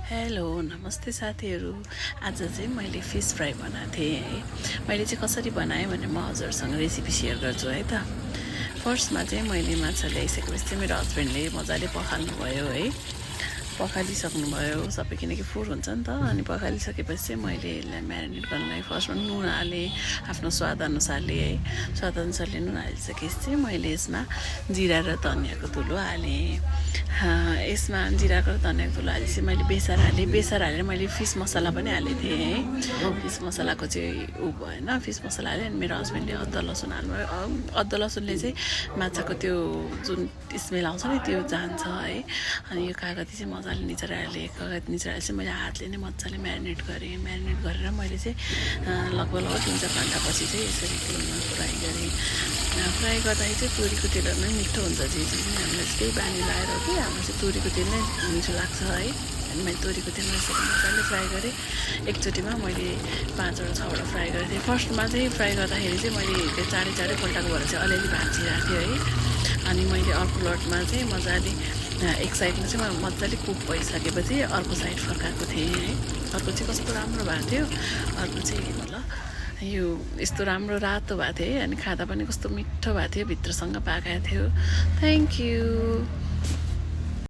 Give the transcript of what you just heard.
Hello नमस्ते साथीहरू। आज चाहिँ मैले फिस फ्राई बनाएको थिएँ है। मैले चाहिँ कसरी बनाएँ भने म हजुरसँग रेसिपी सेयर गर्छु है त। फर्स्टमा चाहिँ मैले माछा ल्याइसकेपछि चाहिँ मेरो हस्बेन्डले मजाले पखाल्नुभयो है। पखालिसक्नुभयो सबै, किनकि फोहोर हुन्छ नि त। अनि पखालिसकेपछि चाहिँ मैले यसलाई म्यारिनेट गर्नलाई फर्स्टमा नुन हालेँ, आफ्नो स्वादअनुसारले है। स्वादअनुसारले नुन हालिसकेपछि चाहिँ मैले यसमा जिरा र धनियाँको धुलो हालेँ। यसमा जिरा र धनियाँको धुलो हालेपछि मैले बेसार हालेँ। बेसार हालेर मैले फिस मसला पनि हालेको थिएँ है। फिस मसलाको चाहिँ भएन, फिस मसला हालेँ। अनि मेरो हस्बेन्डले अदुवा लसुन हाल्नुभयो। अदुवा लसुनले चाहिँ माछाको त्यो जुन स्मेल आउँछ नि त्यो जान्छ है। अनि यो कागती चाहिँ मजाले निचोरेर हालेँ। कागती निचोरेर चाहिँ मैले हातले नै मजाले म्यारिनेट गरेँ। म्यारिनेट गरेर मैले चाहिँ लगभग 3-4 घन्टापछि चाहिँ यसरी तेलमा फ्राई गरेँ। फ्राई गर्दाखेरि चाहिँ तोरीको तेलहरू नै मिठो हुन्छ। जे पनि हामीलाई चाहिँ त्यही बानी लगाएर हो कि हाम्रो चाहिँ तोरीको तेल नै मिठो लाग्छ है। अनि मैले तोरीको तेलमा यसरी मजाले फ्राई गरेँ। एकचोटिमा मैले 5-6वटा फ्राई गरेको थिएँ। फर्स्टमा चाहिँ फ्राई गर्दाखेरि चाहिँ मैले त्यो चाँडै पल्टाएको भएर चाहिँ अलिअलि भाँचिरहेको थियो है। अनि मैले अर्को लटमा चाहिँ मजाले एक साइडमा चाहिँ मजाले कुक भइसकेपछि अर्को साइड फर्काएको थिएँ है। अर्को चाहिँ कस्तो राम्रो भएको थियो। अर्को चाहिँ मतलब यो यस्तो राम्रो रातो भएको थियो है। अनि खाँदा पनि कस्तो मिठो भएको थियो, भित्रसँग पाकेको थियो। Thank you.